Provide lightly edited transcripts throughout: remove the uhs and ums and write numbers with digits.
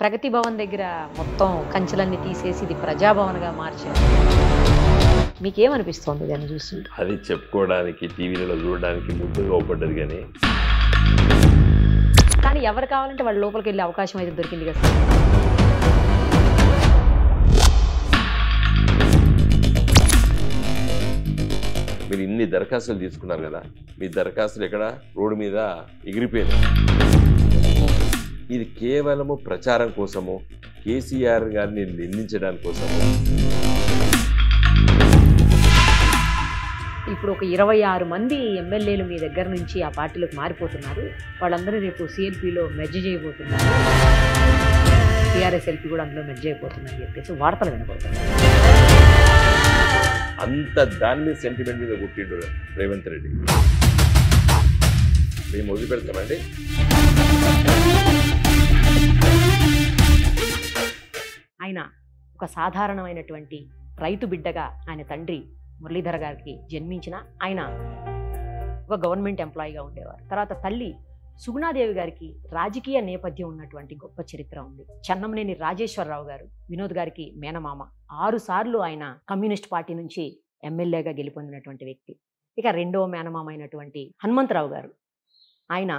ప్రగతి భవన్ దగ్గర మొత్తం కంచెలన్నీ తీసేసి ఇది ప్రజాభవన్‌గా మార్చారు. మీకేమనిపిస్తోంది దాన్ని చూస్తుంటే? అది చెప్పుకోవడానికి టీవీలలో చూడడానికి ముద్దుగా అవుపడ్డది కానీ కానీ ఎవరు కావాలంటే వాళ్ళు లోపలికెళ్ళే అవకాశం అయితే దొరికింది కదా సార్. మీరు ఇన్ని దరఖాస్తులు తీసుకున్నారు కదా, మీ దరఖాస్తులు ఎక్కడ రోడ్డు మీద ఎగిరిపోయింది. ఇది కేవలము ప్రచారం కోసము, కేసీఆర్ గారిని నిందించడానికి కోసము. ఇప్పుడు ఒక 26 మంది ఎమ్మెల్యేలు మీ దగ్గర నుంచి ఆ పార్టీలోకి మారిపోతున్నారు. వాళ్ళందరూ రేపు సిఎల్పిలో మెర్జ్ చేయబోతున్నారు. టీఆర్ఎస్ ఎల్పీ కూడా అందులో మెర్జ్ అయిపోతుందని చెప్పేసి వార్తలు వినబడుతున్నాయి. అంత దాని మీద సెంటిమెంట్ మీద కొట్టిండు రేవంత్ రెడ్డి. మేము మొదలు పెడతామండి. ఆయన ఒక సాధారణమైనటువంటి రైతు బిడ్డగా ఆయన తండ్రి మురళీధర్ గారికి జన్మించిన ఆయన ఒక గవర్నమెంట్ ఎంప్లాయీగా ఉండేవారు. తర్వాత తల్లి సుగుణాదేవి గారికి రాజకీయ నేపథ్యం ఉన్నటువంటి గొప్ప చరిత్ర ఉంది. చెన్నమనేని రాజేశ్వరరావు గారు వినోద్ గారికి మేనమామ. 6 సార్లు ఆయన కమ్యూనిస్ట్ పార్టీ నుంచి ఎమ్మెల్యేగా గెలుపొందినటువంటి వ్యక్తి. ఇక రెండవ మేనమామ అయినటువంటి హనుమంతరావు గారు, ఆయన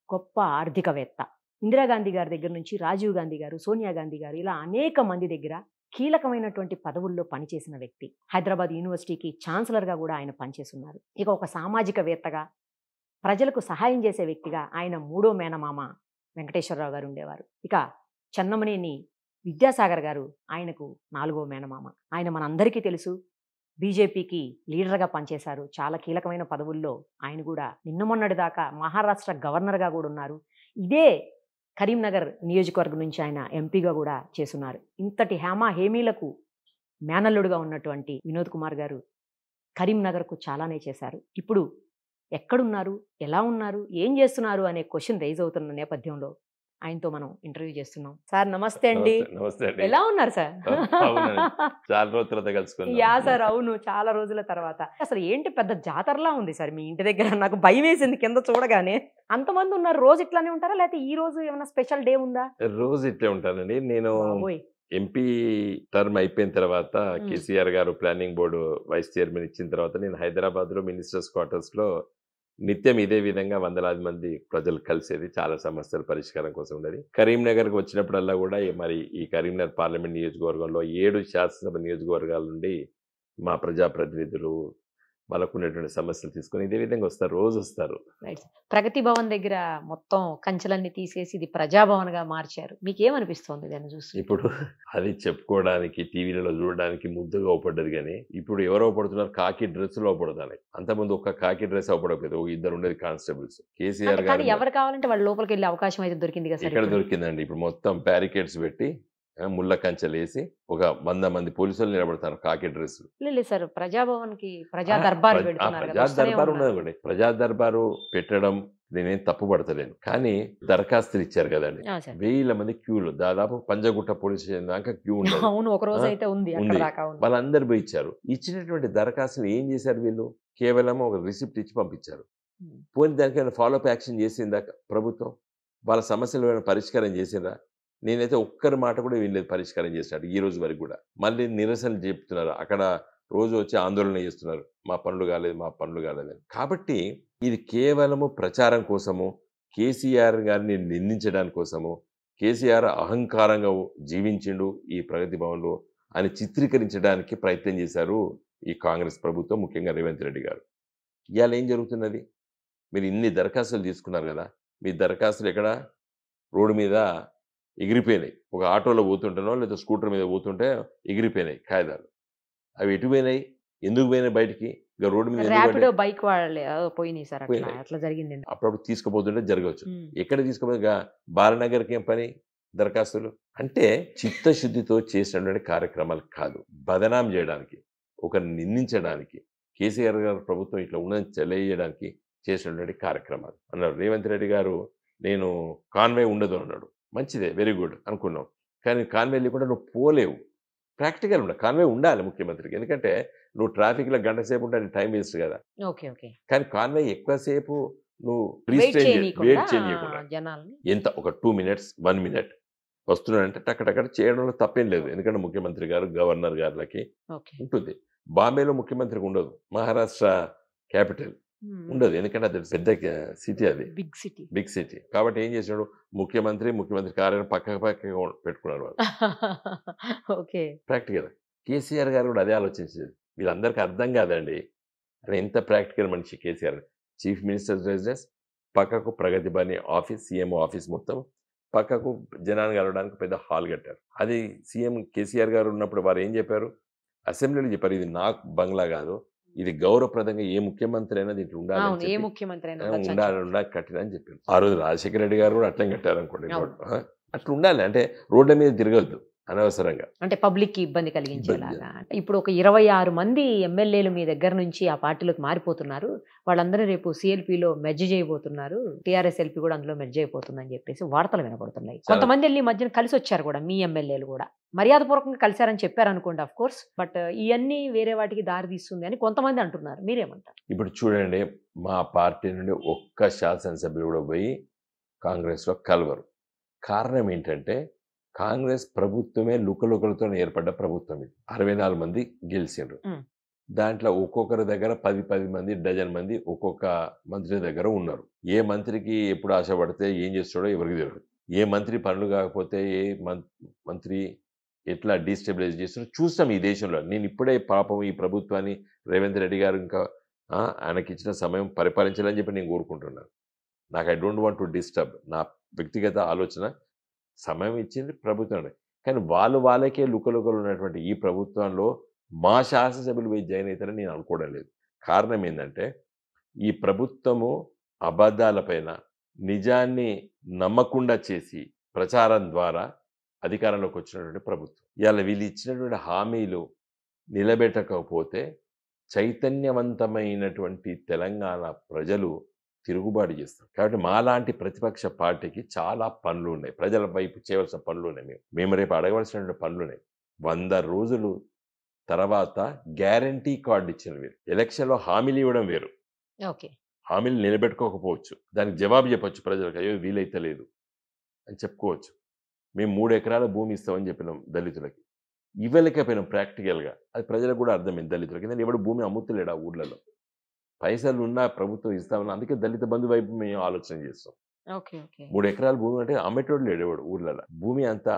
గొప్ప ఆర్థికవేత్త. ఇందిరాగాంధీ గారి దగ్గర నుంచి రాజీవ్ గాంధీ గారు, సోనియా గాంధీ గారు, ఇలా అనేక మంది దగ్గర కీలకమైనటువంటి పదవుల్లో పనిచేసిన వ్యక్తి. హైదరాబాద్ యూనివర్సిటీకి ఛాన్సలర్గా కూడా ఆయన పనిచేస్తున్నారు. ఇక ఒక సామాజికవేత్తగా, ప్రజలకు సహాయం చేసే వ్యక్తిగా ఆయన 3వ మేనమామ వెంకటేశ్వరరావు గారు ఉండేవారు. ఇక చెన్నమనేని విద్యాసాగర్ గారు ఆయనకు 4వ మేనమామ. ఆయన మనందరికీ తెలుసు, బీజేపీకి లీడర్గా పనిచేశారు. చాలా కీలకమైన పదవుల్లో ఆయన కూడా నిన్న మొన్నటి దాకా మహారాష్ట్ర గవర్నర్గా కూడా ఉన్నారు. ఇదే కరీంనగర్ నియోజకవర్గం నుంచి ఆయన ఎంపీగా కూడా చేస్తున్నారు. ఇంతటి హేమీలకు మేనల్లుడుగా ఉన్నటువంటి వినోద్ కుమార్ గారు కరీంనగర్కు చాలానే చేశారు. ఇప్పుడు ఎక్కడున్నారు, ఎలా ఉన్నారు, ఏం చేస్తున్నారు అనే క్వశ్చన్ రైజ్ అవుతున్న నేపథ్యంలో ఆయనతో మనం ఇంటర్వ్యూ చేస్తున్నాం. సార్ నమస్తే అండి. నమస్తే అండి. ఎలా ఉన్నారు సార్? చాలా రోజుల తర్వాత కలుసుకున్నాం. యా సార్, అవును, చాలా రోజుల తర్వాత. అసలు ఏంటి పెద్ద జాతరలా ఉంది సార్ మీ ఇంటి దగ్గర. నాకు భయం వేసింది కింద చూడగానే. అంతమంది ఉన్నారు. రోజు ఇట్లానే ఉంటారా, లేకపోతే ఈ రోజు ఏమైనా స్పెషల్ డే ఉందా? రోజు ఇట్లే ఉంటానండి. నేను ఎంపీ టర్మ్ అయిపోయిన తర్వాత కేసీఆర్ గారు ప్లానింగ్ బోర్డు వైస్ చైర్మన్ ఇచ్చిన తర్వాత నేను హైదరాబాద్ లో మినిస్టర్స్ క్వార్టర్స్ లో నిత్యం ఇదే విధంగా వందలాది మంది ప్రజలు కలిసేది, చాలా సమస్యల పరిష్కారం కోసం ఉండేది. కరీంనగర్కి వచ్చినప్పుడల్లా కూడా మరి ఈ కరీంనగర్ పార్లమెంట్ నియోజకవర్గంలో 7 శాసనసభ నియోజకవర్గాల నుండి మా ప్రజాప్రతినిధులు వాళ్ళకున్నటువంటి సమస్యలు తీసుకొని ఇదే విధంగా వస్తారు, రోజు వస్తారు. ప్రగతి భవన్ దగ్గర మొత్తం కంచెలన్నీ తీసేసి ఇది ప్రజాభవన్గా మార్చారు. మీకేమనిపిస్తోంది దాన్ని చూసి? ఇప్పుడు అది చెప్పుకోవడానికి టీవీలలో చూడడానికి ముద్దుగా అవుపడ్డది కానీ ఇప్పుడు ఎవరు అవుపడుతున్నారు? కాకి డ్రెస్సులు అవుపడుతున్నాయి. అంతకుముందు ఒక్క కాకి డ్రెస్ అవుపడకపోతే 2 ఉండేది కానిస్టేబుల్స్. కేసీఆర్ గారు ఎవరు కావాలంటే వాళ్ళు లోపలికి వెళ్ళే అవకాశం అయితే దొరికింది కదా సార్. ఇక్కడ దొరికిందండి. ఇప్పుడు మొత్తం బ్యారికేడ్స్ పెట్టి ముళ్ళ కంచెలు వేసి ఒక 100 మంది పోలీసులు నిలబడతారు కాకి డ్రెస్. లేదు సార్, ప్రజాభవన్ కి ప్రజా దర్బారు ప్రజా దర్బారు ఉన్నది. ప్రజా దర్బారు పెట్టడం నేనేం తప్పు పడతలేను, కానీ దరఖాస్తులు ఇచ్చారు కదండి. 1000 మంది క్యూలు, దాదాపు పంజగుట్ట పోలీస్ స్టేషన్ దాకా క్యూ ఉంది. అవును, ఒక రోజు అయితే ఉంది. వాళ్ళందరూ పోయి ఇచ్చారు. ఇచ్చినటువంటి దరఖాస్తులు ఏం చేశారు వీళ్ళు? కేవలం ఒక రిసిప్ట్ ఇచ్చి పంపించారు. పోనీ దానికి ఏమైనా ఫాలోఅప్ యాక్షన్ చేసిందా ప్రభుత్వం? వాళ్ళ సమస్యలు ఏమైనా పరిష్కారం చేసిందా? నేనైతే ఒక్కరి మాట కూడా వీళ్ళేది పరిష్కారం చేశాడు ఈ రోజు వరకు కూడా. మళ్ళీ నిరసనలు చెప్తున్నారు, అక్కడ రోజు వచ్చి ఆందోళన చేస్తున్నారు, మా పనులు కాలేదు, మా పనులు కాలేదని. కాబట్టి ఇది కేవలము ప్రచారం కోసము, కేసీఆర్ గారిని నిందించడానికి కోసము, కేసీఆర్ అహంకారంగా జీవించిండు ఈ ప్రగతి భవన్లో అని చిత్రీకరించడానికి ప్రయత్నం చేశారు ఈ కాంగ్రెస్ ప్రభుత్వం, ముఖ్యంగా రేవంత్ రెడ్డి గారు. ఇవాళ ఏం జరుగుతున్నది? మీరు ఇన్ని దరఖాస్తులు తీసుకున్నారు కదా, మీ దరఖాస్తులు ఎక్కడ రోడ్డు మీద ఎగిరిపోయినాయి. ఒక ఆటోలో పోతుంటేనో లేదా స్కూటర్ మీద పోతుంటే ఎగిరిపోయినాయి కాగితాలు. అవి ఎటు పోయినాయి, ఎందుకు పోయినాయి బయటికి? ఇక రోడ్డు మీద బైక్ పోయినాయి సార్, అట్లా జరిగింది. అప్పుడప్పుడు తీసుకుపోతుంటే జరగవచ్చు. ఎక్కడ తీసుకుపోయి బాలనగర్కి ఏం పని దరఖాస్తులు? అంటే చిత్తశుద్ధితో చేసినటువంటి కార్యక్రమాలు కాదు, బదనాం చేయడానికి, ఒకరిని నిందించడానికి, కేసీఆర్ గారు ప్రభుత్వం ఇట్లా ఉన్నది తెలియజేయడానికి చేసినటువంటి కార్యక్రమాలు అన్నారు. రేవంత్ రెడ్డి గారు నేను కాన్వే ఉండదు అన్నాడు. మంచిదే, వెరీ గుడ్ అనుకున్నాం. కానీ కాన్వే లేకుండా నువ్వు పోలేవు. ప్రాక్టికల్ ఉండాలి, కాన్వే ఉండాలి ముఖ్యమంత్రికి. ఎందుకంటే నువ్వు ట్రాఫిక్లో గంట సేపు ఉంటే టైం వేస్ట్ కదా. కానీ కాన్వే ఎక్కువసేపు నువ్వు వెయిట్ చేయకుండా ఎంత ఒక 2 minutes 1 minute వస్తున్నాడంటే టక్కటక్కడ చేయడంలో తప్పేం లేదు. ఎందుకంటే ముఖ్యమంత్రి గారు, గవర్నర్ గారులకి ఓకే. ఉంటుంది. బాంబేలో ముఖ్యమంత్రికి ఉండదు. మహారాష్ట్ర క్యాపిటల్ ఉండదు. ఎందుకంటే అది పెద్ద సిటీ అది. Big city. Big city. కాబట్టి ఏం చేసాడు ముఖ్యమంత్రి కార్యాలయం పక్కగా పెట్టుకున్నారు వాళ్ళు. ఓకే. ప్రాక్టికల్. కేసీఆర్ గారు కూడా అదే ఆలోచించేది. వీళ్ళందరికీ అర్థం కాదండి. అరే ఎంత ప్రాక్టికల్ మనిషి కేసీఆర్. చీఫ్ మినిస్టర్ రెసిడెన్స్, పక్కకు ప్రగతి భవన్ ఆఫీస్, సీఎంఓ ఆఫీస్ మొత్తం, పక్కకు జనాన్ని కలవడానికి పెద్ద హాల్ కట్టారు. అది సీఎం కేసీఆర్ గారు ఉన్నప్పుడు వారు ఏం చెప్పారు? అసెంబ్లీలో చెప్పారు, ఇది నాకు బంగ్లా కాదు, ఇది గౌరవప్రదంగా ఏ ముఖ్యమంత్రి అయినా దీంట్లో అవును. ఏ ఉండాలని ముఖ్యమంత్రి అయినా చెప్పి ఉండొచ్చు. ఉండాలి కట్టినని చెప్పారు. ఆ రోజు రాజశేఖర రెడ్డి గారు కూడా అట్లనే కట్టారు అనుకోండి. అవును. అట్లా ఉండాలి. అంటే రోడ్ల మీద తిరగద్దు అనవసరంగా. అంటే పబ్లిక్ కి ఇబ్బంది కలిగించేలాగా. ఇప్పుడు ఒక 26 మంది ఎమ్మెల్యేలు మీ దగ్గర నుంచి ఆ పార్టీలోకి మారిపోతున్నారు. వాళ్ళందరూ రేపు సిఎల్పిలో మెర్జ్ చేయబోతున్నారు. టీఆర్ఎస్ ఎల్పీ కూడా అందులో మెర్జ్ అయిపోతుందని చెప్పేసి వార్తలు వినపడుతున్నాయి. కొంతమంది వెళ్ళి ఈ మధ్యన కలిసి వచ్చారు కూడా మీ ఎమ్మెల్యేలు కూడా. మర్యాదపూర్వకంగా కలిశారని చెప్పారు అనుకోండి, ఆఫ్ కోర్స్. బట్ ఇవన్నీ వేరే వాటికి దారి తీస్తుంది అని కొంతమంది అంటున్నారు. మీరేమంటారు? ఇప్పుడు చూడండి, మా పార్టీ నుండి ఒక్క శాసనసభ్యులు కూడా పోయి కాంగ్రెస్లో కలవరు. కారణం ఏంటంటే కాంగ్రెస్ ప్రభుత్వమే లుకలుకలతో ఏర్పడ్డ ప్రభుత్వం. ఇది 64 మంది గెలిచిండ్రు. దాంట్లో ఒక్కొక్కరి దగ్గర 10 మంది, డజన్ మంది ఒక్కొక్క మంత్రి దగ్గర ఉన్నారు. ఏ మంత్రికి ఎప్పుడు ఆశపడితే ఏం చేస్తాడో ఎవరికి తెలియదు. ఏ మంత్రి పనులు కాకపోతే ఏ మంత్రి ఎట్లా డీస్టెబిలైజ్ చేస్తాడో చూస్తాం ఈ దేశంలో. నేను ఇప్పుడే పాపం ఈ ప్రభుత్వాన్ని రేవంత్ రెడ్డి గారు ఇంకా ఆయనకి ఇచ్చిన సమయం పరిపాలించాలని చెప్పి నేను కోరుకుంటున్నాను. నాకు I don't want to disturb. నా వ్యక్తిగత ఆలోచన. సమయం ఇచ్చింది ప్రభుత్వం, కానీ వాళ్ళకే లుకలుకలు ఉన్నటువంటి ఈ ప్రభుత్వంలో మా శాసనసభ్యులు పోయి జాయిన్ అవుతారని నేను అనుకోవడం లేదు. కారణం ఏంటంటే ఈ ప్రభుత్వము అబద్ధాలపైన నిజాన్ని నమ్మకుండా చేసి ప్రచారం ద్వారా అధికారంలోకి వచ్చినటువంటి ప్రభుత్వం. ఇవాళ వీళ్ళు ఇచ్చినటువంటి హామీలు నిలబెట్టకపోతే చైతన్యవంతమైనటువంటి తెలంగాణ ప్రజలు తిరుగుబాటు చేస్తారు. కాబట్టి మాలాంటి ప్రతిపక్ష పార్టీకి చాలా పనులు ఉన్నాయి. ప్రజల వైపు చేయవలసిన పనులు ఉన్నాయి. మేము రేపు అడగవలసినటువంటి పనులు ఉన్నాయి. 100 రోజులు తర్వాత గ్యారంటీ కార్డు ఇచ్చిన వేరు, ఎలక్షన్లో హామీలు ఇవ్వడం వేరు. ఓకే. హామీలు నిలబెట్టుకోకపోవచ్చు, దానికి జవాబు చెప్పొచ్చు ప్రజలకు, అయ్యో వీలైతే లేదు అని చెప్పుకోవచ్చు. మేము 3 ఎకరాల భూమి ఇస్తామని చెప్పినాం దళితులకి, ఇవ్వలేకపోయినాం ప్రాక్టికల్గా. అది ప్రజలకు కూడా అర్థమైంది దళితులకి. ఎందుకంటే ఎవడు భూమి అమ్ముతలేడు ఆ ఊర్లలో. పైసలు ఉన్నా ప్రభుత్వం ఇస్తామని, అందుకే దళిత బంధు వైపు మేము ఆలోచన చేస్తాం. 3 ఎకరాల భూమి అంటే అమ్మేటోడు లేడు ఎవడు ఊర్లలో. భూమి అంతా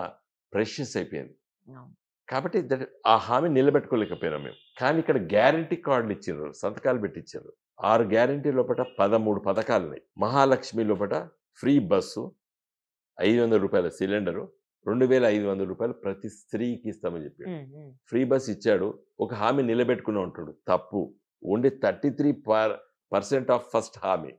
ప్రెషియస్ అయిపోయింది. కాబట్టి ఆ హామీ నిలబెట్టుకోలేకపోయినాం మేము. కానీ ఇక్కడ గ్యారంటీ కార్డులు ఇచ్చారు, సంతకాలు పెట్టించారు. 6 గ్యారంటీ లోపల 13 పథకాలు ఉన్నాయి. మహాలక్ష్మి లోపల ఫ్రీ బస్సు, 500 రూపాయల సిలిండరు, 2500 రూపాయలు ప్రతి స్త్రీకి ఇస్తామని చెప్పాడు. ఫ్రీ బస్ ఇచ్చాడు, ఒక హామీ నిలబెట్టుకుని ఉంటాడు. తప్పు. ఓన్లీ 33% ఆఫ్ ఫస్ట్ హామీ.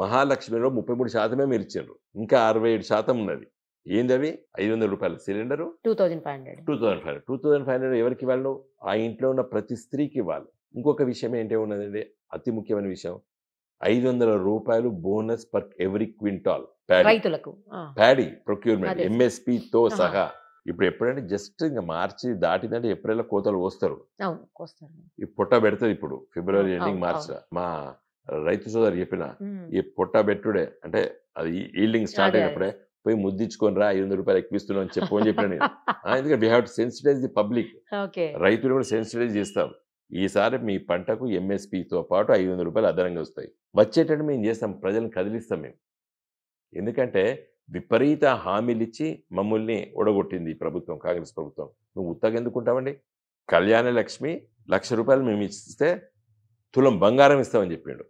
మహాలక్ష్మిలో 33% మీరు ఇచ్చారు, ఇంకా 67% ఉన్నది. ఏందవి? 500 రూపాయల సిలిండరు, 2500 ఎవరికి ఇవ్వాలి? ఆ ఇంట్లో ఉన్న ప్రతి స్త్రీకి ఇవ్వాలి. ఇంకొక విషయం ఏంటి ఉన్నదండి, అతి ముఖ్యమైన విషయం, 500 రూపాయలు bonus per every quintal paddy procurement, ఎంఎస్పితో సహా. ఇప్పుడు ఎప్పుడంటే జస్ట్ ఇంకా మార్చి దాటిందంటే ఏప్రిల్లో కోతలు కోస్తారు. ఈ పొట్ట పెడుతుంది ఇప్పుడు ఫిబ్రవరి ఎండింగ్, మార్చిలో. మా రైతు సోదరు చెప్పిన ఈ పొట్ట పెట్టుడే అంటే అది ఈల్డింగ్ స్టార్ట్ అయినప్పుడే పోయి ముద్దించుకొని రా, 500 రూపాయలు ఎక్కువిస్తున్నాం అని చెప్పు అని చెప్పిన నేను. ఎందుకంటే we have to sensitize the public. రైతులు కూడా సెన్సిటైజ్ చేస్తాం. ఈసారి మీ పంటకు ఎంఎస్పితో పాటు 500 రూపాయలు అదనంగా వస్తాయి. వచ్చేటట్టు మేము చేస్తాం, ప్రజలను కదిలిస్తాం మేము. ఎందుకంటే విపరీత హామీలు ఇచ్చి మమ్మల్ని ఓడగొట్టింది ఈ ప్రభుత్వం, కాంగ్రెస్ ప్రభుత్వం. నువ్వు ఉత్తగా ఎందుకుంటావండి? కళ్యాణ లక్ష్మి 1,00,000 రూపాయలు మేము ఇస్తే తులం బంగారం ఇస్తామని చెప్పిండు.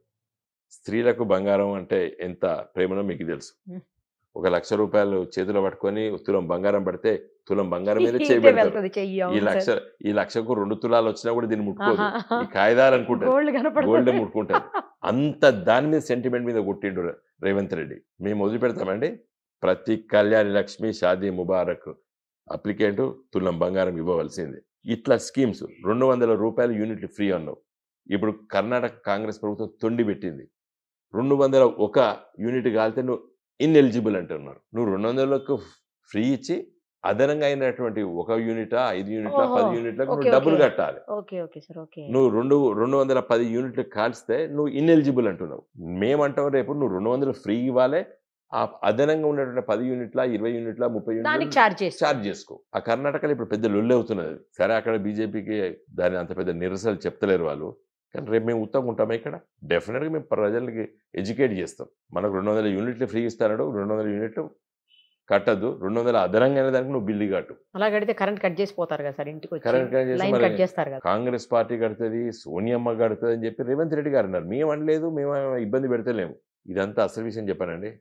స్త్రీలకు బంగారం అంటే ఎంత ప్రేమనో మీకు తెలుసు. 1,00,000 రూపాయలు చేతిలో పట్టుకొని తులం బంగారం పడితే తులం బంగారం మీద చేయబెడతారు. ఈ 1,00,000కు 2 తులాలు వచ్చినా కూడా దీన్ని ముట్టుకోదు. ఈ కాయిదాలు అనుకుంటారు, గోల్డ్ ముట్టుకుంటారు. అంత దాని మీద సెంటిమెంట్ మీద కొట్టిండు రేవంత్ రెడ్డి. మేము వదిలిపెడతామండి? ప్రతి కళ్యాణ లక్ష్మి, షాదీ ముబారక్ అప్లికెంట్ తులం బంగారం ఇవ్వవలసింది. ఇట్లా స్కీమ్స్. 200 రూపాయలు యూనిట్లు ఫ్రీ అన్నావు. ఇప్పుడు కర్ణాటక కాంగ్రెస్ ప్రభుత్వం తొండి పెట్టింది. 201 యూనిట్ కాలితే నువ్వు ఇన్ఎలిజిబుల్ అంటున్నారు. నువ్వు 200లకు ఫ్రీ ఇచ్చి అదనంగా అయినటువంటి 1 యూనిటా, 5 యూనిట్ల, 10 యూనిట్లకు నువ్వు డబ్బులు కట్టాలి. నువ్వు 210 యూనిట్లు కాల్స్తే నువ్వు ఇన్ఎలిజిబుల్ అంటున్నావు. మేమంటావు రేపు నువ్వు 200 ఫ్రీ ఇవ్వాలి, ఆ అదనంగా ఉన్నటువంటి 10 యూనిట్ల, 20 యూనిట్ల, 30 దానికి యూనిట్లు ఛార్జ్ చేస్తారు. చార్జ్ చేసుకో. ఆ కర్ణాటకలో ఇప్పుడు పెద్ద లొల్లి అవుతున్నది. సరే అక్కడ బీజేపీకి దాని అంత పెద్ద నిరసనలు చెప్తలేరు వాళ్ళు. కానీ రేపు మేము ఉత్తగా ఉంటామా ఇక్కడ? డెఫినిట్‌గా మేము ప్రజలకి ఎడ్యుకేట్ చేస్తాం. మనకు 200 యూనిట్లు ఫ్రీ ఇస్తానడు. 200 యూనిట్లు కట్టద్దు. 200 అదనంగా అనే దానికి నువ్వు బిల్లు కట్టు. అలా కడితే కరెంట్ కట్ చేసిపోతారు కదా సార్, ఇంటికి వచ్చి కరెంట్ కట్ చేస్తే లైన్ మరి కట్ చేస్తారు కదా. కాంగ్రెస్ పార్టీ కడుతది, సోనియమ్మ కడుతది అని చెప్పి రేవంత్ రెడ్డి గారు అన్నారు. మేము అనలేదు, మేము ఇబ్బంది పెడతలేము. ఇదంతా అసలు విషయం చెప్పానండి.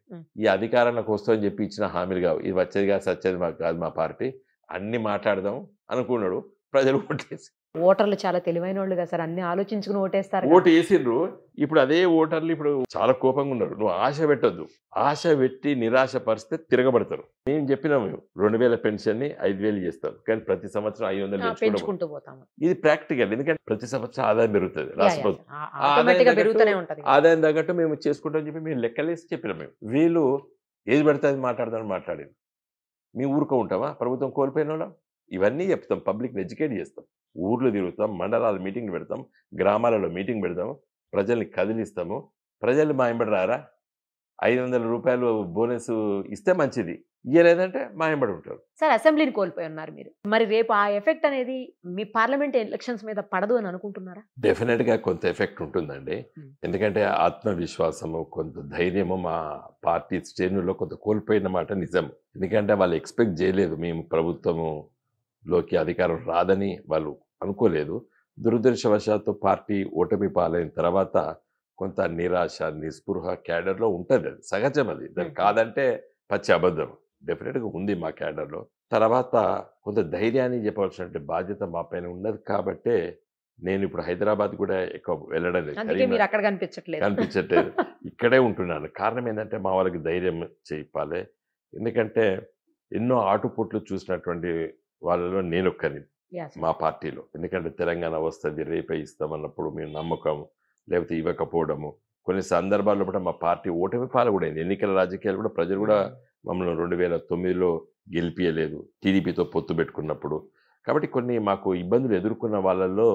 ఈ అధికారంలోకి వస్తామని చెప్పి ఇచ్చిన హామీలు కావు. ఇది వచ్చేది కాదు, సచ్చేది మాకు కాదు మా పార్టీ. అన్ని మాట్లాడదాం అనుకున్నాడు. ప్రజలు ఓటేసి ఓటర్లు చాలా తెలివైన వాళ్ళు కదా సార్, అన్ని ఆలోచించుకుని ఓటేస్తారు కదా. ఓటు వేసిండ్రు. ఇప్పుడు అదే ఓటర్లు ఇప్పుడు చాలా కోపంగా ఉన్నారు. నువ్వు ఆశ పెట్టొద్దు. ఆశ పెట్టి నిరాశ పరిస్తే తిరగబడతారు. మేము చెప్పినాము 2000 పెన్షన్ని 5000 చేస్తాం. కానీ ప్రతి సంవత్సరం 500 పెంచుకుంటాం. పెంచుకుంటూ పోతాము. ఇది ప్రాక్టికల్. ఎందుకంటే ప్రతి సంవత్సరం ఆదాయం పెరుగుతుంది రాష్ట్ర ప్రభుత్వం. ఆటోమేటిక్ గా పెరుగుతూనే ఉంటది. ఆదాయం తగ్గట్టు మేము చేసుకుంటామని చెప్పి మేము లెక్కలేసి చెప్పినాం. మేము వీళ్ళు ఏది పడితే అది మాట్లాడదామని మాట్లాడారు. మేము ఊరుకో ఉంటామా ప్రభుత్వం కోల్పోయిన వాళ్ళం? ఇవన్నీ చెప్తాం, పబ్లిక్ని ఎడ్యుకేట్ చేస్తాం, ఊర్లు తిరుగుతాం, మండలాల మీటింగ్లు పెడతాం, గ్రామాలలో మీటింగ్ పెడతాం, ప్రజల్ని కదిలిస్తాము. ప్రజలు మా ఎంబడి రారా? 500 రూపాయలు బోనస్ ఇస్తే మంచిది, ఇయ్యలేదంటే మా ఎంబడి ఉంటారు. సార్ అసెంబ్లీని కోల్పోయి ఉన్నారు మీరు. మరి రేపు ఆ ఎఫెక్ట్ అనేది మీ పార్లమెంట్ ఎలక్షన్స్ మీద పడదు అని అనుకుంటున్నారా? డెఫినెట్గా కొంత ఎఫెక్ట్ ఉంటుందండి. ఎందుకంటే ఆత్మవిశ్వాసము, కొంత ధైర్యము మా పార్టీ శ్రేణుల్లో కొంత కోల్పోయిన మాట నిజం. ఎందుకంటే వాళ్ళు ఎక్స్పెక్ట్ చేయలేదు మేము ప్రభుత్వములోకి అధికారం రాదని వాళ్ళు అనుకోలేదు. దురదృష్టవశాత్తు పార్టీ ఓటమి పాలైన తర్వాత కొంత నిరాశ, నిస్పృహ క్యాడర్లో ఉంటుంది. అది సహజం. అది దాన్ని కాదంటే పచ్చి అబద్ధం. డెఫినెట్గా ఉంది మా క్యాడర్లో. తర్వాత కొంత ధైర్యాన్ని చెప్పవలసిన బాధ్యత మా పైన ఉన్నది కాబట్టే నేను ఇప్పుడు హైదరాబాద్ కూడా ఎక్కువ వెళ్ళడం లేదు. అందుకే మీరు అక్కడ కనిపించట్లేదు. కనిపించట్లేదు, ఇక్కడే ఉంటున్నాను. కారణం ఏంటంటే మా వాళ్ళకి ధైర్యం చెప్పాలి. ఎందుకంటే ఎన్నో ఆటుపోట్లు చూసినటువంటి వాళ్ళలో నేను ఒక్కని మా పార్టీలో. ఎందుకంటే తెలంగాణ వస్తుంది, రేపే ఇస్తామన్నప్పుడు మేము నమ్మకం, లేకపోతే ఇవ్వకపోవడము, కొన్ని సందర్భాల్లో కూడా మా పార్టీ ఓటమి పాలు కూడా అయింది. ఎన్నికల రాజకీయాలు కూడా ప్రజలు కూడా మమ్మల్ని 2009లో గెలిపియలేదు, టీడీపీతో పొత్తు పెట్టుకున్నప్పుడు. కాబట్టి కొన్ని మాకు ఇబ్బందులు ఎదుర్కొన్న వాళ్ళల్లో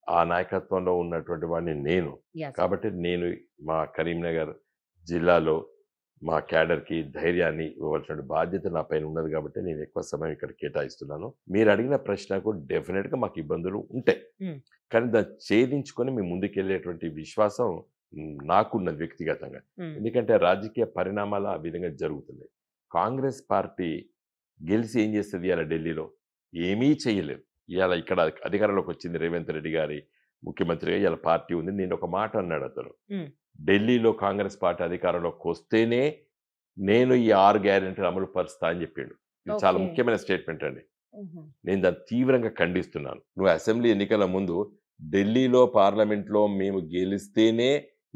ఆ నాయకత్వంలో ఉన్నటువంటి వాడిని నేను. కాబట్టి నేను మా కరీంనగర్ జిల్లాలో మా క్యాడర్కి ధైర్యాన్ని ఇవ్వవలసిన బాధ్యత నా పైన ఉన్నది కాబట్టి నేను ఎక్కువ సమయం ఇక్కడ కేటాయిస్తున్నాను. మీరు అడిగిన ప్రశ్నకు డెఫినెట్గా మాకు ఇబ్బందులు ఉంటాయి, కానీ దాన్ని ఛేదించుకొని మేము ముందుకెళ్ళేటువంటి విశ్వాసం నాకున్నది వ్యక్తిగతంగా. ఎందుకంటే రాజకీయ పరిణామాలు ఆ విధంగా జరుగుతున్నాయి. కాంగ్రెస్ పార్టీ గెలిచి ఏం చేస్తుంది? ఇవాళ ఢిల్లీలో ఏమీ చేయలేదు. ఇవాళ ఇక్కడ అధికారంలోకి వచ్చింది రేవంత్ రెడ్డి గారి ముఖ్యమంత్రిగా ఇవాళ పార్టీ ఉంది. నేను ఒక మాట అన్నాడు అతను, ఢిల్లీలో కాంగ్రెస్ పార్టీ అధికారంలోకి వస్తేనే నేను ఈ 6 గ్యారెంటీలు అమలు పరుస్తా అని చెప్పిండు. ఇది చాలా ముఖ్యమైన స్టేట్మెంట్ అండి. నేను దాన్ని తీవ్రంగా ఖండిస్తున్నాను. నువ్వు అసెంబ్లీ ఎన్నికల ముందు ఢిల్లీలో పార్లమెంట్లో మేము గెలిస్తేనే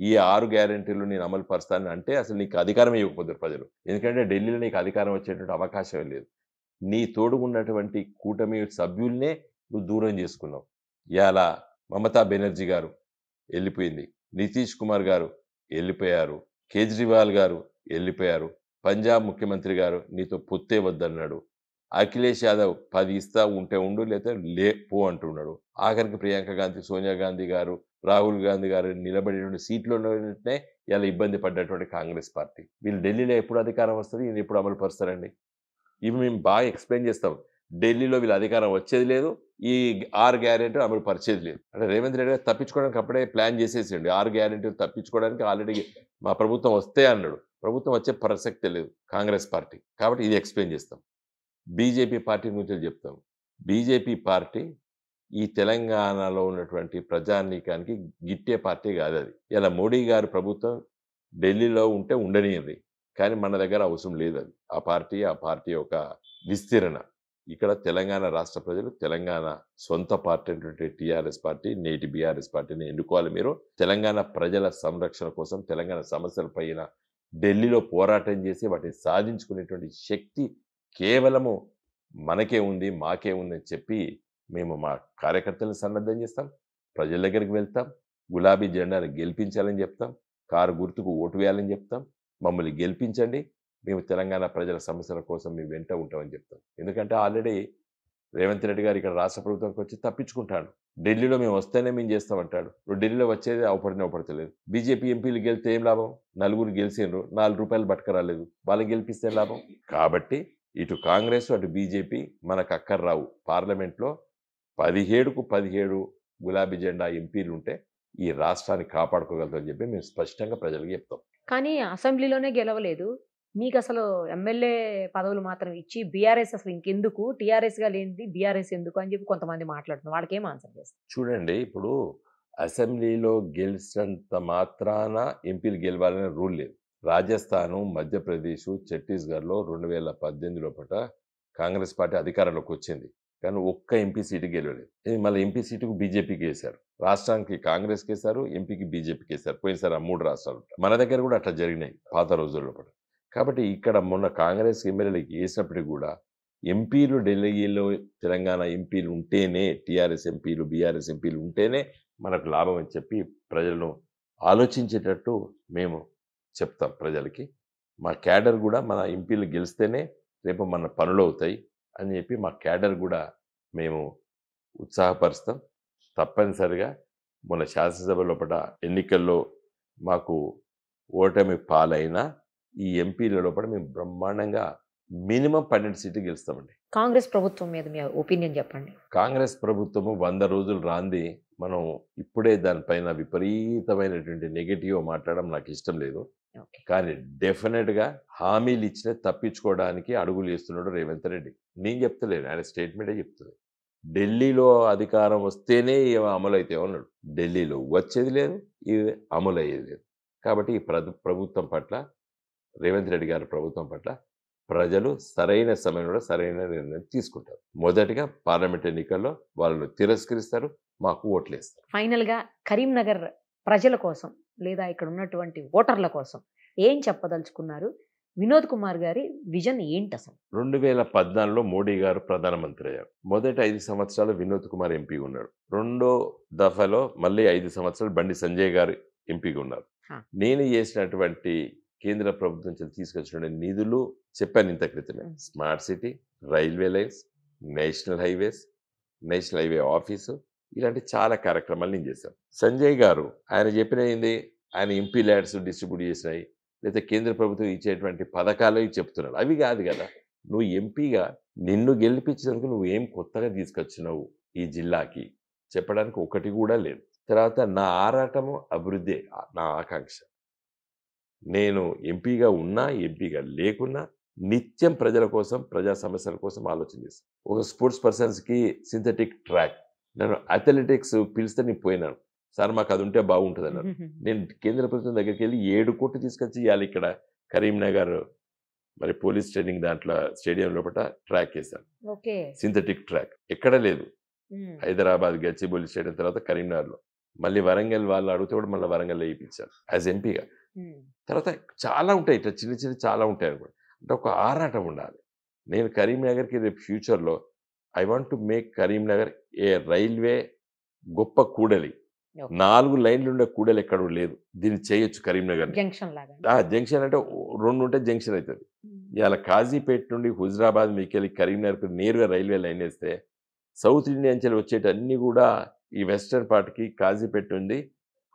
ఈ 6 గ్యారెంటీలు నేను అమలు పరుస్తాను అంటే అసలు నీకు అధికారం ఇవ్వకపోతారు ప్రజలు. ఎందుకంటే ఢిల్లీలో నీకు అధికారం వచ్చేటువంటి అవకాశం లేదు. నీ తోడు ఉన్నటువంటి కూటమి సభ్యుల్నే నువ్వు దూరం చేసుకున్నావు. ఇవాళ మమతా బెనర్జీ గారు వెళ్ళిపోయింది, నితీష్ కుమార్ గారు వెళ్ళిపోయారు, కేజ్రీవాల్ గారు వెళ్ళిపోయారు, పంజాబ్ ముఖ్యమంత్రి గారు నీతో పొత్తే వద్దన్నాడు, అఖిలేష్ యాదవ్ 10 ఇస్తా ఉంటే ఉండు లేకపోతే పో అంటున్నాడు. ఆఖరికి ప్రియాంక గాంధీ, సోనియా గాంధీ గారు, రాహుల్ గాంధీ గారు నిలబడేటువంటి సీట్లోనే ఇలా ఇబ్బంది పడ్డటువంటి కాంగ్రెస్ పార్టీ. వీళ్ళు ఢిల్లీలో ఎప్పుడు అధికారం వస్తుంది, ఈయన ఎప్పుడు అమలు పరుస్తారండి? ఇవి మేము బాగా ఎక్స్ప్లెయిన్ చేస్తాం. ఢిల్లీలో వీళ్ళ అధికారం వచ్చేది లేదు, ఈ 6 గ్యారెంటీలు అమలు పరిచేది లేదు. అంటే రేవంత్ రెడ్డి గారు తప్పించుకోవడానికి అప్పుడే ప్లాన్ చేసేసిండు. 6 గ్యారెంటీలు తప్పించుకోవడానికి ఆల్రెడీ మా ప్రభుత్వం వస్తే అన్నాడు. ప్రభుత్వం వచ్చే ప్రసక్తే లేదు కాంగ్రెస్ పార్టీ. కాబట్టి ఇది ఎక్స్ప్లెయిన్ చేస్తాం. బీజేపీ పార్టీ గురించి చెప్తాం. బీజేపీ పార్టీ ఈ తెలంగాణలో ఉన్నటువంటి ప్రజానీకానికి గిట్టే పార్టీ కాదు అది. ఇలా మోడీ గారు ప్రభుత్వం ఢిల్లీలో ఉంటే ఉండనియండి, కానీ మన దగ్గర అవసరం లేదు అది. ఆ పార్టీ యొక్క విస్తీరణ. ఇక్కడ తెలంగాణ రాష్ట్ర ప్రజలు తెలంగాణ సొంత పార్టీ అయినటువంటి టీఆర్ఎస్ పార్టీ, నేటి బీఆర్ఎస్ పార్టీని ఎన్నుకోవాలి. మీరు తెలంగాణ ప్రజల సంరక్షణ కోసం, తెలంగాణ సమస్యల పైన ఢిల్లీలో పోరాటం చేసి వాటిని సాధించుకునేటువంటి శక్తి కేవలము మనకే ఉంది, మాకే ఉంది అని చెప్పి మేము మా కార్యకర్తలను సన్నద్ధం చేస్తాం, ప్రజల దగ్గరికి వెళ్తాం, గులాబీ జెండాను గెలిపించాలని చెప్తాం, కారు గుర్తుకు ఓటు వేయాలని చెప్తాం, మమ్మల్ని గెలిపించండి, మేము తెలంగాణ ప్రజల సమస్యల కోసం మేము వెంట ఉంటామని చెప్తాం. ఎందుకంటే ఆల్రెడీ రేవంత్ రెడ్డి గారు ఇక్కడ రాష్ట్ర ప్రభుత్వానికి వచ్చి తప్పించుకుంటాడు. ఢిల్లీలో మేము వస్తేనే మేము చేస్తామంటాడు. ఇప్పుడు ఢిల్లీలో వచ్చేది అవపడతలేదు. బీజేపీ ఎంపీలు గెలిస్తే ఏం లాభం? నలుగురు గెలిచిండ్రు, ₹4 పట్టుకురాలేదు. వాళ్ళని గెలిపిస్తే లాభం. కాబట్టి ఇటు కాంగ్రెస్ అటు బీజేపీ మనకు అక్కర్రావు. పార్లమెంట్లో 17కు 17 గులాబీ జెండా ఎంపీలు ఉంటే ఈ రాష్ట్రాన్ని కాపాడుకోగలుగుతామని చెప్పి మేము స్పష్టంగా ప్రజలకు చెప్తాం. కానీ అసెంబ్లీలోనే గెలవలేదు. మీకు అసలు ఎమ్మెల్యే పదవులు మాత్రం ఇచ్చి బీఆర్ఎస్ అసలు ఇంకెందుకు, టీఆర్ఎస్గా లేనిది బీఆర్ఎస్ ఎందుకు అని చెప్పి కొంతమంది మాట్లాడుతున్నారు. వాళ్ళకి ఏం ఆన్సర్ చేస్తారు? చూడండి, ఇప్పుడు అసెంబ్లీలో గెలిచినంత మాత్రాన ఎంపీలు గెలవాలనే రూల్ లేదు. రాజస్థాను, మధ్యప్రదేశ్, ఛత్తీస్గఢ్లో 2018 లోపల కాంగ్రెస్ పార్టీ అధికారంలోకి వచ్చింది. కానీ ఒక్క ఎంపీ సీటు గెలవలేదు. ఇది మళ్ళీ ఎంపీ సీటుకు బీజేపీకి వేశారు. రాష్ట్రానికి కాంగ్రెస్కి వేశారు, ఎంపీకి బీజేపీకి వేశారు. పోయినసారి ఆ 3 రాష్ట్రాలు. మన దగ్గర కూడా అట్లా జరిగినాయి పాత రోజుల్లో కూడా. కాబట్టి ఇక్కడ మొన్న కాంగ్రెస్ ఎమ్మెల్యేలకు వేసినప్పటికీ కూడా ఎంపీలు ఢిల్లీలో తెలంగాణ ఎంపీలు ఉంటేనే, టీఆర్ఎస్ ఎంపీలు బీఆర్ఎస్ ఎంపీలు ఉంటేనే మనకు లాభం అని చెప్పి ప్రజలను ఆలోచించేటట్టు మేము చెప్తాం ప్రజలకి. మా క్యాడర్ కూడా మన ఎంపీలు గెలిస్తేనే రేపు మన పనులు అవుతాయి అని చెప్పి మా క్యాడర్ కూడా మేము ఉత్సాహపరుస్తాం. తప్పనిసరిగా మొన్న శాసనసభ లోపల ఎన్నికల్లో మాకు ఓటమి పాలైన ఈ ఎంపీల లోపల మేము బ్రహ్మాండంగా మినిమం 12 సీట్లు గెలుస్తామండి. కాంగ్రెస్ ప్రభుత్వం మీద మీ ఒపీనియన్ చెప్పండి. కాంగ్రెస్ ప్రభుత్వము 100 రోజులు రాంది. మనం ఇప్పుడే దానిపైన విపరీతమైనటువంటి నెగటివ్ మాట్లాడడం నాకు ఇష్టం లేదు. కానీ డెఫినెట్గా హామీలు ఇచ్చిన తప్పించుకోవడానికి అడుగులు వేస్తున్నాడు రేవంత్ రెడ్డి. నేను చెప్తలేను, ఆయన స్టేట్మెంటే చెప్తుంది. ఢిల్లీలో అధికారం వస్తేనే అమలు అయితే ఉన్నాడు. ఢిల్లీలో వచ్చేది లేదు, ఇది అమలు అయ్యేది లేదు. కాబట్టి ఈ ప్రభుత్వం పట్ల, రేవంత్ రెడ్డి గారి ప్రభుత్వం పట్ల ప్రజలు సరైన సమయంలో సరైన నిర్ణయం తీసుకుంటారు. మొదటిగా పార్లమెంట్ ఎన్నికల్లో వాళ్ళు తిరస్కరిస్తారు, మాకు ఓట్లేస్తారు. ఫైనల్గా కరీంనగర్ ప్రజల కోసం లేదా ఇక్కడ ఉన్నటువంటి ఓటర్ల కోసం ఏం చెప్పదలుచుకున్నారు? వినోద్ కుమార్ గారి విజన్ ఏంటి అసలు? 2014లో మోడీ గారు ప్రధానమంత్రి అయ్యారు. మొదటి 5 సంవత్సరాలు వినోద్ కుమార్ ఎంపీగా ఉన్నాడు. రెండో దఫాలో మళ్ళీ 5 సంవత్సరాలు బండి సంజయ్ గారు ఎంపీగా ఉన్నారు. నేను చేసినటువంటి కేంద్ర ప్రభుత్వం నుంచి తీసుకొచ్చిన నిధులు చెప్పాను ఇంత క్రితమే. Smart city, railway lines, national highways, national highway office, ఇలాంటి చాలా కార్యక్రమాలు నేను చేశాను. సంజయ్ గారు ఆయన చెప్పిన ఏంది, ఆయన ఎంపీ ల్యాడ్స్ డిస్ట్రిబ్యూట్ చేసినాయి, లేదా కేంద్ర ప్రభుత్వం ఇచ్చేటువంటి పథకాలు చెప్తున్నాడు. అవి కాదు కదా. నువ్వు ఎంపీగా నిన్ను గెలిపించినందుకు నువ్వు ఏం కొత్తగా తీసుకొచ్చినావు ఈ జిల్లాకి చెప్పడానికి ఒకటి కూడా లేదు. తర్వాత నా ఆరాటము అభివృద్ధి నా ఆకాంక్ష. నేను ఎంపీగా ఉన్నా, ఎంపీగా లేకున్నా నిత్యం ప్రజల కోసం, ప్రజా సమస్యల కోసం ఆలోచన చేస్తాను. ఒక స్పోర్ట్స్ పర్సన్స్కి సింథటిక్ ట్రాక్, నేను అథ్లెటిక్స్ పిలిస్తే నేను పోయినాను, సార్ మాకు అది ఉంటే బాగుంటుంది అన్నారు. నేను కేంద్ర ప్రభుత్వం దగ్గరికి వెళ్ళి 7 కోట్లు తీసుకొచ్చి ఇవాళ ఇక్కడ కరీంనగర్ మరి పోలీస్ ట్రైనింగ్ దాంట్లో స్టేడియం లోపల ట్రాక్ వేశాను. సింథటిక్ ట్రాక్ ఎక్కడ లేదు. హైదరాబాద్ గచ్చిబౌలి స్టేడియం తర్వాత కరీంనగర్లో, మళ్ళీ వరంగల్ వాళ్ళు అడిగితే కూడా మళ్ళీ వరంగల్లో వేయించాను యాజ్ ఎంపీగా. తర్వాత చాలా ఉంటాయి, ఇట్లా చిన్న చిన్న చాలా ఉంటాయి అనుకోండి. అంటే ఒక ఆరాటం ఉండాలి. నేను కరీంనగర్కి రేపు ఫ్యూచర్లో I want to make Karimnagar A railway గొప్ప కూడలి. 4 లైన్లు ఉండే కూడలి ఎక్కడ లేదు. దీన్ని చేయొచ్చు కరీంనగర్ జంక్షన్ లాగా. జంక్షన్ అంటే 2 ఉంటే జంక్షన్ అవుతుంది. ఇవాళ కాజీపేట నుండి హుజరాబాద్ మీకెళ్ళి కరీంనగర్కి నేరుగా రైల్వే లైన్ వేస్తే సౌత్ ఇండియా నుంచి వచ్చేటన్నీ కూడా ఈ వెస్టర్న్ పార్ట్కి కాజీపేట నుండి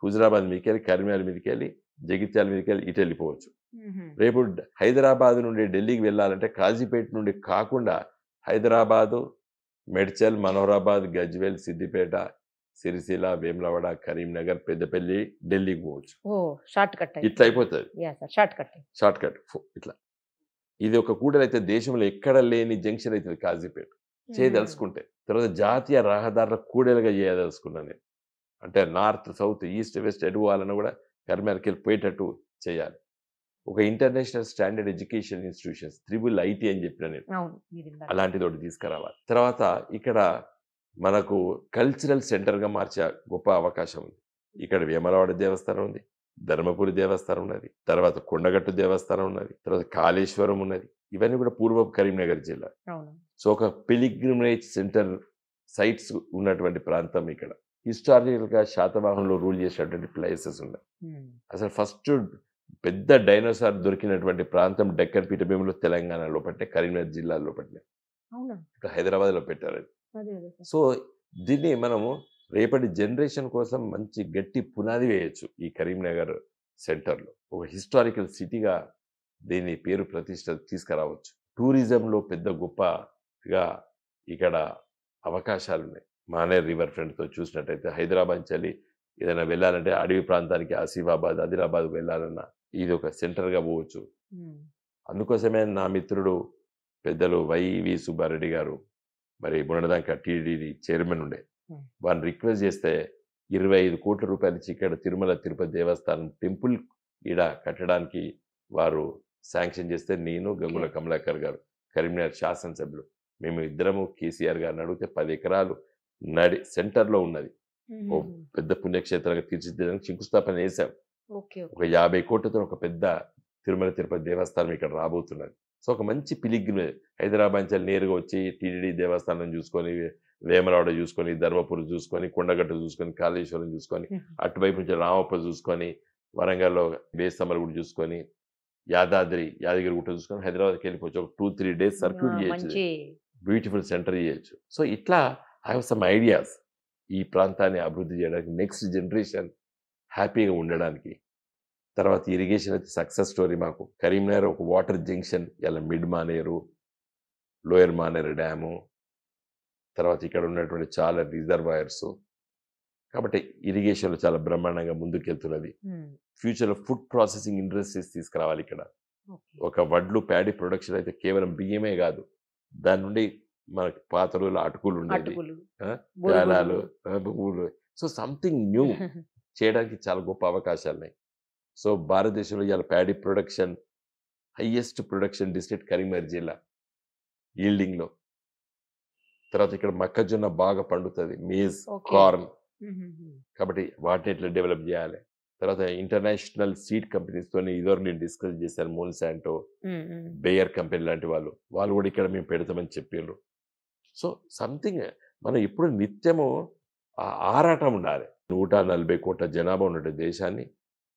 హుజరాబాద్ మీకెళ్ళి కరీంనగర్ మీదకి వెళ్ళి జగిత్యాల మీదకి వెళ్ళి ఇటు వెళ్ళిపోవచ్చు. రేపు హైదరాబాద్ నుండి ఢిల్లీకి వెళ్ళాలంటే కాజీపేట నుండి కాకుండా హైదరాబాదు, మెడ్చల్, మనోహరాబాద్, గజ్వేల్, సిద్దిపేట, సిరిసిల్ల, వేములవాడ, కరీంనగర్, పెద్దపల్లి, ఢిల్లీకి పోవచ్చు. ఇట్లా అయిపోతుంది. షార్ట్ కట్ ఇట్లా. ఇది ఒక కూడలి అయితే దేశంలో ఎక్కడ లేని జంక్షన్ అవుతుంది కాజీపేట చేయదలుచుకుంటే. తర్వాత జాతీయ రహదారుల కూడలిగా చేయదలుచుకున్నాను నేను. అంటే నార్త్, సౌత్, ఈస్ట్, వెస్ట్ ఎటు పోవాలన్నా కూడా కరీంనగర్కి వెళ్ళి పోయేటట్టు చేయాలి. ఒక international standard education institutions, IIIT అని చెప్పిన నేను, అలాంటిది ఒకటి తీసుకురావాలి. తర్వాత ఇక్కడ మనకు కల్చరల్ సెంటర్గా మార్చే గొప్ప అవకాశం ఉంది. ఇక్కడ వేములవాడ దేవస్థానం ఉంది, ధర్మపురి దేవస్థానం ఉన్నది, తర్వాత కొండగట్టు దేవస్థానం ఉన్నది, తర్వాత కాళేశ్వరం ఉన్నది. ఇవన్నీ కూడా పూర్వపు కరీంనగర్ జిల్లా. సో ఒక పిలిగ్రిమేజ్ సెంటర్ సైట్స్ ఉన్నటువంటి ప్రాంతం ఇక్కడ. హిస్టారికల్గా శాతవాహనంలో రూల్ చేసేటువంటి ప్లేసెస్ ఉన్నాయి. అసలు ఫస్ట్ పెద్ద డైనోసార్ దొరికినటువంటి ప్రాంతం డెక్కన్ పీఠభూమిలో తెలంగాణలో పట్టే, కరీంనగర్ జిల్లాలో పట్టే, హైదరాబాద్లో పెట్టారు. సో దీన్ని మనము రేపటి జనరేషన్ కోసం మంచి గట్టి పునాది వేయొచ్చు ఈ కరీంనగర్ సెంటర్లో. ఒక హిస్టారికల్ సిటీగా దీని పేరు ప్రతిష్ట తీసుకురావచ్చు. టూరిజంలో పెద్ద గొప్పగా ఇక్కడ అవకాశాలు ఉన్నాయి. మానేర్ రివర్ ఫ్రంట్తో చూసినట్టయితే హైదరాబాద్ నుంచి ఏదైనా వెళ్ళాలంటే అడవి ప్రాంతానికి ఆసిఫాబాద్, ఆదిలాబాద్ వెళ్ళాలన్నా ఇది ఒక సెంటర్గా పోవచ్చు. అందుకోసమే నా మిత్రుడు పెద్దలు వైవి సుబ్బారెడ్డి గారు మరి మొన్నదాకా టీడీడీ చైర్మన్ ఉండే, వారిని రిక్వెస్ట్ చేస్తే 25 కోట్ల రూపాయలు ఇచ్చి ఇక్కడ తిరుమల తిరుపతి దేవస్థానం టెంపుల్ ఈడ కట్టడానికి వారు శాంక్షన్ చేస్తే నేను గంగుల కమలాకర్ గారు కరీంనగర్ శాసనసభ్యులు మేము ఇద్దరము కేసీఆర్ గారిని అడిగితే 10 ఎకరాలు సెంటర్లో ఉన్నది ఓ పెద్ద పుణ్యక్షేత్రంగా తీర్చిదిద్దడానికి శంకుస్థాపన చేశాం. ఒక 50 కోట్లతో ఒక పెద్ద తిరుమల తిరుపతి దేవస్థానం ఇక్కడ రాబోతున్నది. సో ఒక మంచి పిలిగ్రిమేజ్ హైదరాబాద్ నుంచి నేరుగా వచ్చి టీటీడీ దేవస్థానం చూసుకొని, వేమరాడ చూసుకొని, ధర్మపురి చూసుకొని, కొండగట్టు చూసుకొని, కాళేశ్వరం చూసుకొని, అటువైపు నుంచి రామప్ప చూసుకొని, వరంగల్లో బేస్తమర గుడి చూసుకొని, యాదగిరి గుట్ట చూసుకొని హైదరాబాద్కి వెళ్ళిపోవచ్చు. ఒక 2-3 డేస్ సర్క్యూట్ చేయొచ్చు, బ్యూటిఫుల్ సెంటర్ చేయొచ్చు. సో ఇట్లా ఐ హ్యావ్ సమ్ ఐడియాస్ ఈ ప్రాంతాన్ని అభివృద్ధి చేయడానికి, నెక్స్ట్ జనరేషన్ హ్యాపీగా ఉండడానికి. తర్వాత ఇరిగేషన్ అయితే సక్సెస్ స్టోరీ మాకు. కరీంనగర్ ఒక వాటర్ జంక్షన్, ఇలా mid Maneru, lower Maneru dam, తర్వాత ఇక్కడ ఉన్నటువంటి చాలా రిజర్వాయర్స్. కాబట్టి ఇరిగేషన్లో చాలా బ్రహ్మాండంగా ముందుకెళ్తున్నది. ఫ్యూచర్లో ఫుడ్ ప్రాసెసింగ్ ఇండస్ట్రీస్ తీసుకురావాలి ఇక్కడ. ఒక వడ్లు ప్యాడీ ప్రొడక్షన్ అయితే కేవలం బియ్యమే కాదు, దాని నుండి మనకి పాత రోజులు అటుకులు ఉండేది, పేలాలు, పువ్వులు. సో సంథింగ్ న్యూ చేయడానికి చాలా గొప్ప అవకాశాలు ఉన్నాయి. సో భారతదేశంలో ఇవాళ paddy production highest production district Karimnagar జిల్లా ఈల్డింగ్లో. తర్వాత ఇక్కడ మొక్కజొన్న బాగా పండుతుంది, మేజ్, కార్న్. కాబట్టి వాటిని ఎట్లా డెవలప్ చేయాలి. తర్వాత ఇంటర్నేషనల్ సీడ్ కంపెనీస్తో ఇదివరకు నేను డిస్కస్ చేశాను, మోన్సాంటో, బేయర్ కంపెనీ లాంటి వాళ్ళు కూడా ఇక్కడ మేము పెడతామని చెప్పారు. సో సంథింగ్ మనం ఇప్పుడు నిత్యము ఆరాటం ఉండాలి. 140 కోట్ల జనాభా ఉన్న దేశాన్ని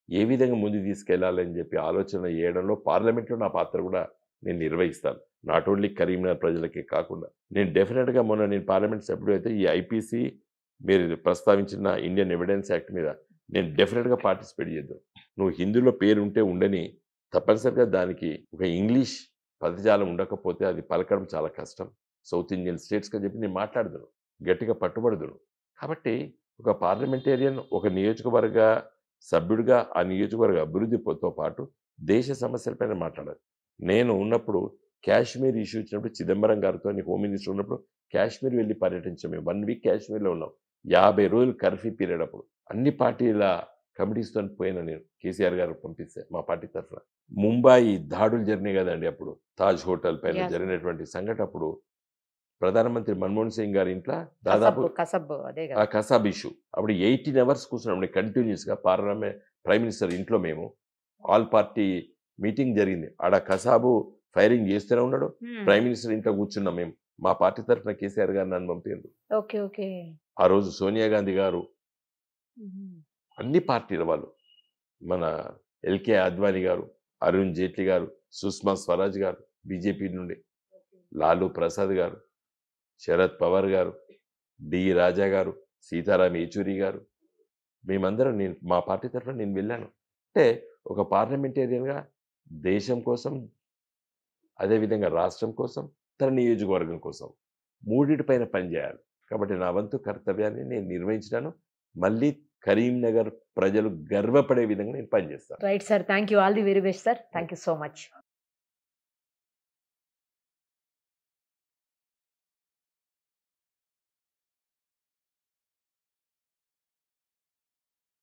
ఏ విధంగా ముందుకు తీసుకెళ్లాలని చెప్పి ఆలోచన చేయడంలో పార్లమెంట్లో నా పాత్ర కూడా నేను నిర్వహిస్తాను. నాట్ ఓన్లీ కరీంనగర్ ప్రజలకే కాకుండా నేను డెఫినెట్గా నేను పార్లమెంట్ సభ్యుడు అయితే ఈ ఐపీసీ మీరు ప్రస్తావించిన ఇండియన్ ఎవిడెన్స్ యాక్ట్ మీద నేను డెఫినెట్గా పార్టిసిపేట్ చేద్దాం. నువ్వు హిందీలో పేరు ఉంటే ఉండని, తప్పనిసరిగా దానికి ఒక ఇంగ్లీష్ పదజాలం ఉండకపోతే అది పలకడం చాలా కష్టం. సౌత్ ఇండియన్ స్టేట్స్గా చెప్పి నేను మాట్లాడదును, గట్టిగా పట్టుబడదును. కాబట్టి ఒక పార్లమెంటేరియన్ ఒక నియోజకవర్గ సభ్యుడిగా ఆ నియోజకవర్గ అభివృద్ధితో పాటు దేశ సమస్యలపైన మాట్లాడాలి. నేను ఉన్నప్పుడు కాశ్మీర్ ఇష్యూ ఇచ్చినప్పుడు చిదంబరం గారితో హోమ్ మినిస్టర్ ఉన్నప్పుడు కాశ్మీర్ వెళ్ళి పర్యటించాం. మేము 1 వీక్ కాశ్మీర్లో ఉన్నాం. 50 రోజులు కర్ఫ్యూ పీరియడ్ అప్పుడు అన్ని కమిటీస్తో పోయినా నేను, కేసీఆర్ గారు పంపిస్తే మా పార్టీ తరఫున. ముంబాయి దాడులు జరిగినాయి కదండి, అప్పుడు తాజ్ హోటల్ పైన జరిగినటువంటి సంఘటన అప్పుడు ప్రధానమంత్రి మన్మోహన్ సింగ్ గారి ఇంట్లో దాదాపు కసాబ్ ఇష్యూ అప్పుడు 18 hours కూర్చున్నాం కంటిన్యూస్గా. ప్రైమ్ మినిస్టర్ ఇంట్లో మేము ఆల్ పార్టీ మీటింగ్ జరిగింది. ఆడ కసాబు ఫైరింగ్ చేస్తూనే ఉన్నాడు, ప్రైమ్ మినిస్టర్ ఇంట్లో కూర్చున్నాం మేము. మా పార్టీ తరఫున కేసీఆర్ గారు నన్ను పంపారు. ఆ రోజు సోనియా గాంధీ గారు, అన్ని పార్టీల వాళ్ళు, మన ఎల్కే అద్వానీ గారు, అరుణ్ జైట్లీ గారు, సుష్మా స్వరాజ్ గారు బీజేపీ నుండి, లాలూ ప్రసాద్ గారు, శరద్ పవార్ గారు, డి రాజా గారు, సీతారాం యేచూరి గారు, మేమందరం మా పార్టీ తరఫున నేను వెళ్ళాను. అంటే ఒక పార్లమెంటేరియన్గా దేశం కోసం, అదేవిధంగా రాష్ట్రం కోసం, తన నియోజకవర్గం కోసం మూడింటిపైన పనిచేయాలి. కాబట్టి నా వంతు కర్తవ్యాన్ని నేను నిర్వహించినాను. మళ్ళీ కరీంనగర్ ప్రజలు గర్వపడే విధంగా నేను పనిచేస్తాను. Right sir, thank you. All the very best sir. Thank you so much.